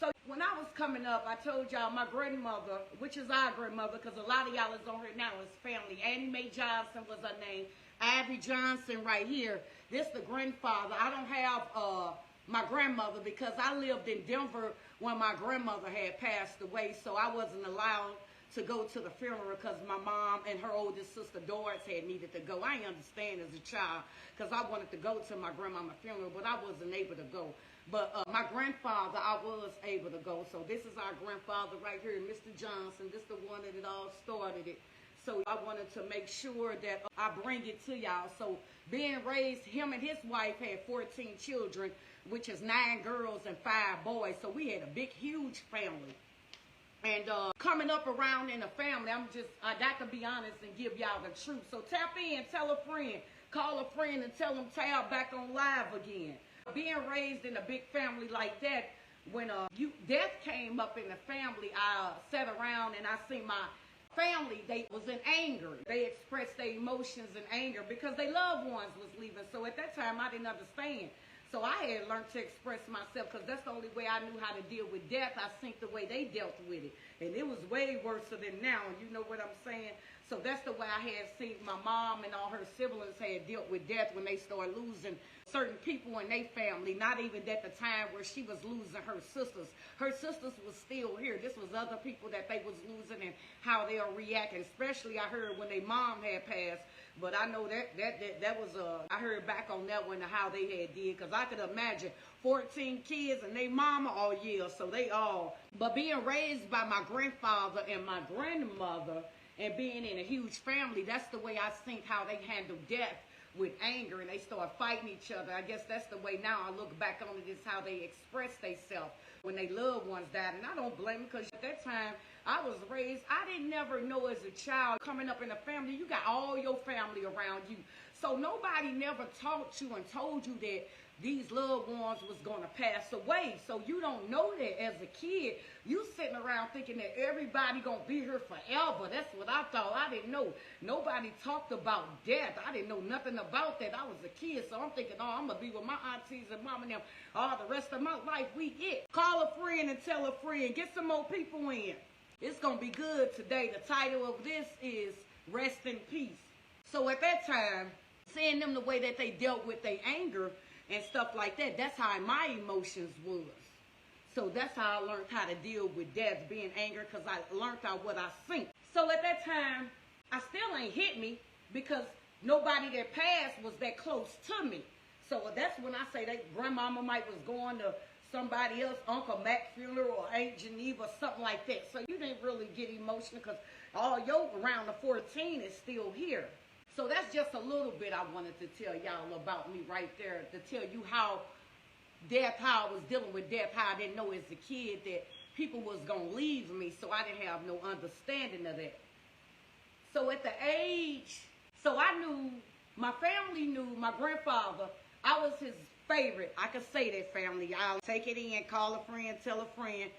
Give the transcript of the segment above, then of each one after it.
So when I was coming up, I told y'all my grandmother, which is our grandmother, because a lot of y'all is on here now, is family. Annie Mae Johnson was her name. Ivy Johnson right here. This the grandfather. I don't have my grandmother because I lived in Denver when my grandmother had passed away, so I wasn't allowed to go to the funeral because my mom and her oldest sister Doris had needed to go. I didn't understand as a child because I wanted to go to my grandmama's funeral, but I wasn't able to go. But my grandfather, I was able to go. So this is our grandfather right here, Mr. Johnson. This is the one that it all started it. So I wanted to make sure that I bring it to y'all. So being raised, him and his wife had 14 children, which is 9 girls and 5 boys. So we had a big, huge family. And coming up around in a family, I got to be honest and give y'all the truth. So tap in, tell a friend, call a friend and tell them Tab back on live again. Being raised in a big family like that, when death came up in the family, I sat around and I seen my family, they was in anger. They expressed their emotions in anger because their loved ones was leaving. So at that time, I didn't understand. So I had learned to express myself because that's the only way I knew how to deal with death. I seen the way they dealt with it. And it was way worse than now. You know what I'm saying? So that's the way I had seen my mom and all her siblings had dealt with death when they started losing certain people in their family. Not even at the time where she was losing her sisters. Her sisters was still here. This was other people that they was losing and how they are reacting. Especially I heard when their mom had passed. But I know that was I heard back on that one how they had did, because I could imagine 14 kids and they mama all year, so they all. But being raised by my grandfather and my grandmother and being in a huge family, that's the way I think how they handle death with anger and they start fighting each other. I guess that's the way now I look back on it, is how they express themselves when they loved ones died. And I don't blame them because at that time I was raised, I didn't never know as a child coming up in a family, you got all your family around you. So nobody never taught you and told you that these loved ones was going to pass away. So you don't know that as a kid. You sitting around thinking that everybody going to be here forever. That's what I thought. I didn't know. Nobody talked about death. I didn't know nothing about that. I was a kid, so I'm thinking, oh, I'm going to be with my aunties and mom and them all the rest of my life. We it. Call a friend and tell a friend. Get some more people in. It's going to be good today. The title of this is Rest in Peace. So at that time, seeing them the way that they dealt with their anger and stuff like that, that's how my emotions was. So that's how I learned how to deal with death, being angry, because I learned out what I think. So at that time, I still ain't hit me because nobody that passed was that close to me. So that's when I say that grandmama might was going to somebody else, Uncle Mac funeral or Aunt Geneva, something like that. So you didn't really get emotional because all your around the 14 is still here. So that's just a little bit I wanted to tell y'all about me right there, to tell you how I was dealing with death, how I didn't know as a kid that people was going to leave me, so I didn't have no understanding of that. So at the age, so I knew, my family knew my grandfather, I was his favorite. I could say that, family. I'll take it in, call a friend, tell a friend.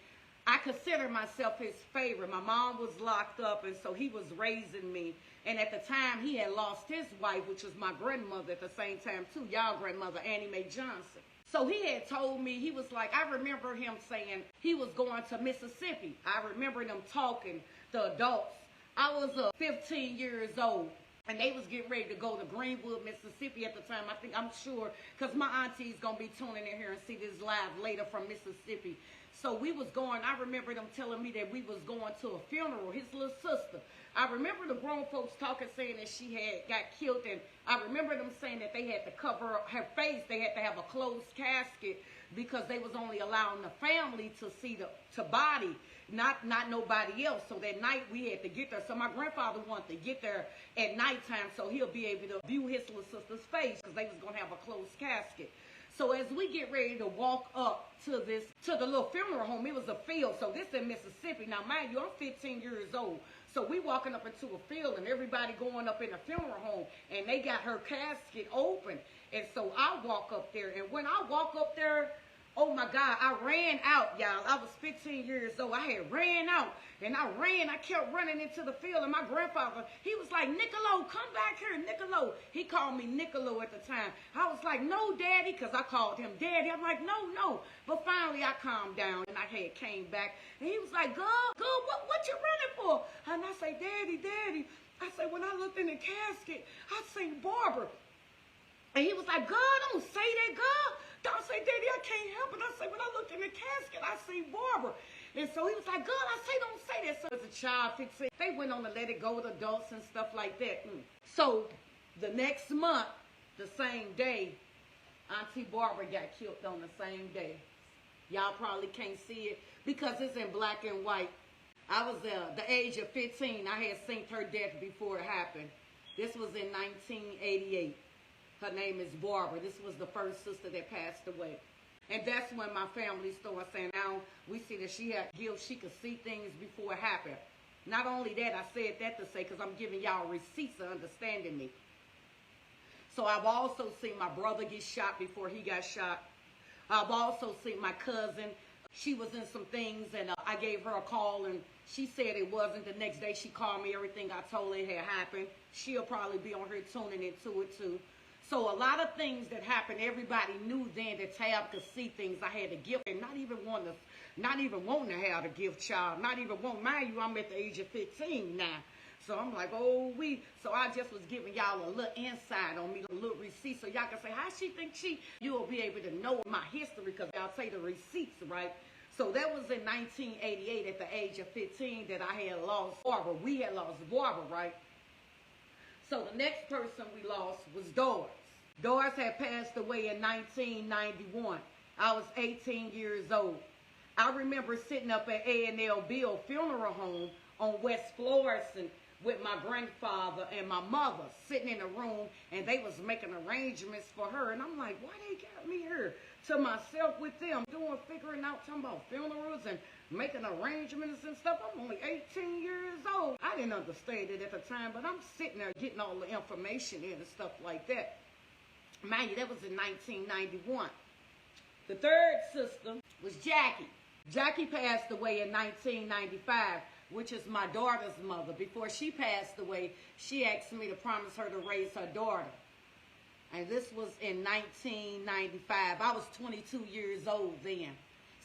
I consider myself his favorite. My mom was locked up, and so he was raising me. And at the time, he had lost his wife, which was my grandmother at the same time, too. Y'all grandmother, Annie Mae Johnson. So he had told me, he was like, I remember him saying he was going to Mississippi. I remember them talking, the adults. I was 15 years old. And they was getting ready to go to Greenwood, Mississippi at the time. I'm sure, because my auntie's going to be tuning in here and see this live later from Mississippi. So we was going, I remember them telling me that we was going to a funeral, his little sister. I remember the grown folks talking, saying that she had got killed. And I remember them saying that they had to cover her face. They had to have a closed casket because they was only allowing the family to see the body, not nobody else. So that night we had to get there. So my grandfather wanted to get there at nighttime so he'll be able to view his little sister's face because they was going to have a closed casket. So as we get ready to walk up to the little funeral home, it was a field. So this in Mississippi. Now, mind you, I'm 15 years old. So we walking up into a field and everybody going up in the funeral home and they got her casket open. And so I walk up there. And when I walk up there, oh my God, I ran out, y'all. I was 15 years old. I had ran out. And I ran. I kept running into the field. And my grandfather, he was like, Niccolo, come back here, Niccolo. He called me Niccolo at the time. I was like, no, Daddy, because I called him Daddy. I'm like, no. But finally, I calmed down, and I had came back. And he was like, Go, what you running for? And I say, Daddy. I say, when I looked in the casket, I seen Barbara. And he was like, God, don't say that, God. Don't say, Daddy, I can't help it. I say, when I looked in the casket, I seen Barbara. And so he was like, God, I say, don't say that. So as a child, 15, they went on to let it go with adults and stuff like that. So the next month, the same day, Auntie Barbara got killed on the same day. Y'all probably can't see it because it's in black and white. I was the age of 15. I had seen her death before it happened. This was in 1988. Her name is Barbara. This was the first sister that passed away. And that's when my family started saying, now we see that she had gifts. She could see things before it happened. Not only that, I said that to say, because I'm giving y'all receipts of understanding me. So I've also seen my brother get shot before he got shot. I've also seen my cousin. She was in some things, and I gave her a call, and she said it wasn't. The next day, she called me. Everything I told her had happened. She'll probably be on here tuning into it, too. So a lot of things that happened, everybody knew then that Tab could see things. I had a gift, and not even wanting to have a gift, child. Not even want, mind you, I'm at the age of 15 now. So I'm like, so I just was giving y'all a little insight on me, a little receipt, so y'all can say, how she think you'll be able to know my history, because I'll say the receipts, right? So that was in 1988 at the age of 15 that I had lost Barbara. We had lost Barbara, right? So the next person we lost was Doris. Doris had passed away in 1991. I was 18 years old. I remember sitting up at A&L Bill Funeral Home on West Florissant with my grandfather and my mother sitting in a room, and they was making arrangements for her. And I'm like, why they got me here to myself with them, figuring out, talking about funerals and making arrangements and stuff. I'm only 18 years old. I didn't understand it at the time, but I'm sitting there getting all the information in and stuff like that. Mind you, that was in 1991. The third sister was Jackie. Jackie passed away in 1995, which is my daughter's mother. Before she passed away, she asked me to promise her to raise her daughter. And this was in 1995. I was 22 years old then.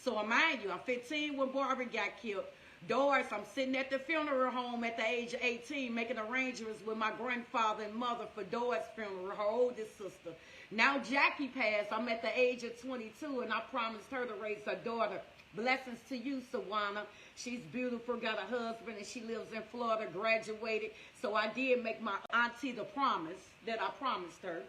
So mind you, I'm 15 when Barbara got killed. Doris, I'm sitting at the funeral home at the age of 18 making arrangements with my grandfather and mother for Doris' funeral, her oldest sister. Now Jackie passed. I'm at the age of 22, and I promised her to raise her daughter. Blessings to you, Sawana. She's beautiful, got a husband, and she lives in Florida, graduated. So I did make my auntie the promise that I promised her.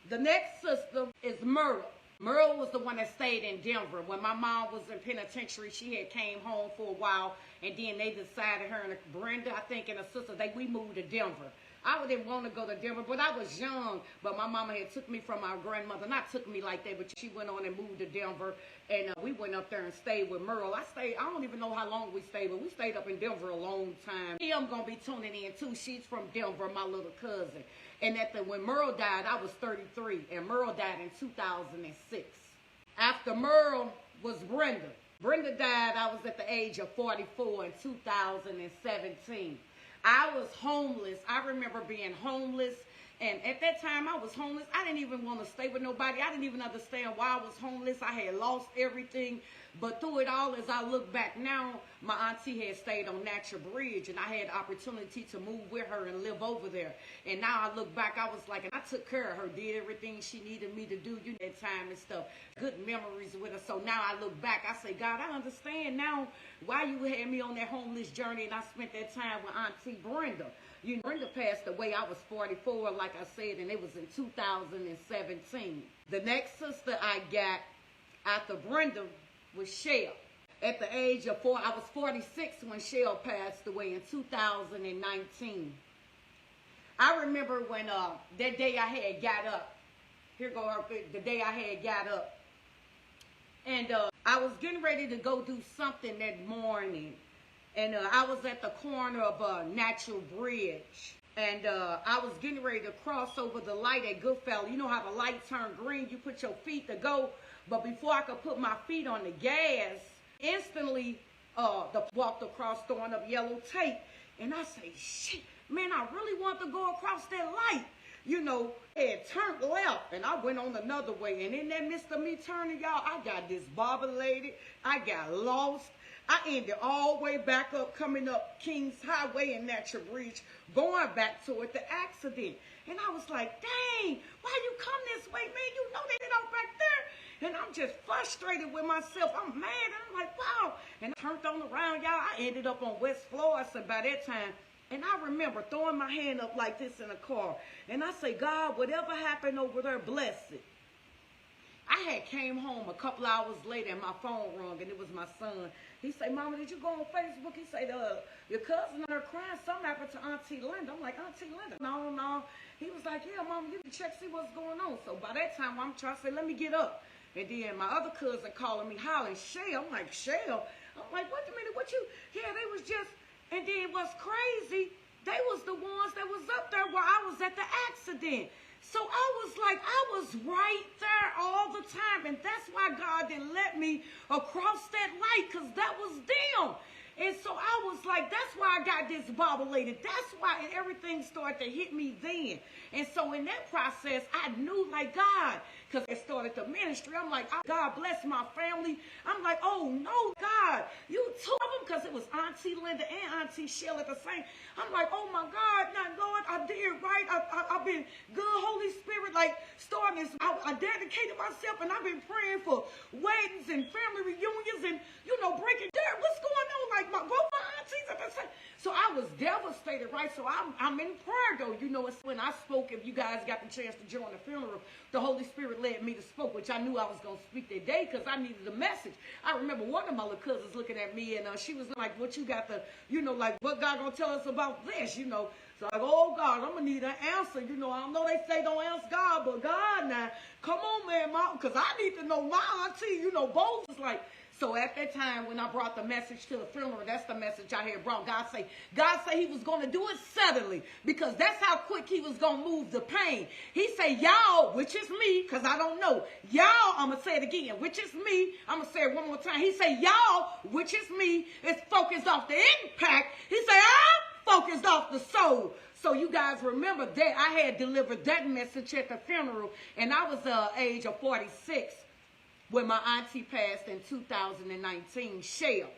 The next sister is Merle. Merle was the one that stayed in Denver. When my mom was in penitentiary, she had came home for a while, and then they decided, her and Brenda, I think, and her sister, we moved to Denver. I didn't want to go to Denver, but I was young. But my mama had took me from my grandmother. Not took me like that, but she went on and moved to Denver. And we went up there and stayed with Merle. I don't even know how long we stayed, but we stayed up in Denver a long time. I'm going to be tuning in, too. She's from Denver, my little cousin. And when Merle died, I was 33. And Merle died in 2006. After Merle was Brenda. Brenda died, I was at the age of 44 in 2017. I was homeless. I remember being homeless. And at that time, I was homeless. I didn't even want to stay with nobody. I didn't even understand why I was homeless. I had lost everything. But through it all, as I look back now, my auntie had stayed on Natural Bridge, and I had the opportunity to move with her and live over there. And now I look back, I was like, and I took care of her, did everything she needed me to do, that time and stuff. Good memories with her. So now I look back, I say, God, I understand now why you had me on that homeless journey, and I spent that time with Auntie Brenda. Brenda passed away. I was 44, like I said, and it was in 2017. The next sister I got after Brenda was Shell. At the age of 4, I was 46 when Shell passed away in 2019. I remember when that day I had got up. Here go the day I had got up. And I was getting ready to go do something that morning. And I was at the corner of Natural Bridge. And I was getting ready to cross over the light at Goodfellow. You know how the light turned green, you put your feet to go. But before I could put my feet on the gas, instantly walked across throwing up yellow tape. And I say, shit, man, I really want to go across that light. You know, it turned left, and I went on another way. And in that midst of me turning, y'all, I got disbobulated. I got lost. I ended all the way back up, coming up Kings Highway and Natural Bridge, going back toward the accident. And I was like, dang, why you come this way, man? You know they get out back there. And I'm just frustrated with myself. I'm mad. And I'm like, wow. And I turned on around, y'all. I ended up on West Florissant by that time. And I remember throwing my hand up like this in a car. And I say, God, whatever happened over there, bless it. I had came home a couple hours later and my phone rung, and it was my son. He said, Mama, did you go on Facebook? He said, your cousin are crying. Something happened to Auntie Linda. I'm like, Auntie Linda? No. He was like, yeah, Mama, you can check, see what's going on. So by that time, I'm trying to say, let me get up. And then my other cousin calling me, hollering, Shell. I'm like, Shell? I'm like, wait a minute, what you? Yeah, they was just, and then what's crazy, they was the ones that was up there where I was at the accident. So I was like, I was right there all the time. And that's why God didn't let me across that light, because that was them. And so I was like, that's why I got disbobulated. That's why everything started to hit me then. And so in that process, I knew, like, God, because it started the ministry. I'm like, God bless my family. I'm like, oh, no, God, you two of them, because it was Auntie Linda and Auntie Shell at the same. I'm like, oh, my God, now, Lord, I did right. I've been good, Holy Spirit, like, starting this. I dedicated myself, and I've been praying for weddings and family reunions and, you know, breaking dirt. What's going on? Like, both my aunties at the same. So I was devastated, right? So I'm in prayer, though. You know, it's when I spoke, if you guys got the chance to join the funeral, the Holy Spirit led me to speak, which I knew I was going to speak that day because I needed a message. I remember one of my little cousins looking at me, and she was like, what you got to, you know, like, what God going to tell us about this, you know? So I go, oh, God, I'm going to need an answer. You know, I know they say don't ask God, but God now, come on, man, because I need to know my auntie, you know, both was like. So at that time, when I brought the message to the funeral, that's the message I had brought. God say he was going to do it suddenly, because that's how quick he was going to move the pain. He say, y'all, which is me, because I don't know. Y'all, I'm going to say it again, which is me. I'm going to say it one more time. He say, y'all, which is me, is focused off the impact. He say, I'm focused off the soul. So you guys remember that I had delivered that message at the funeral, and I was the age of 46. When my auntie passed in 2019, Shell.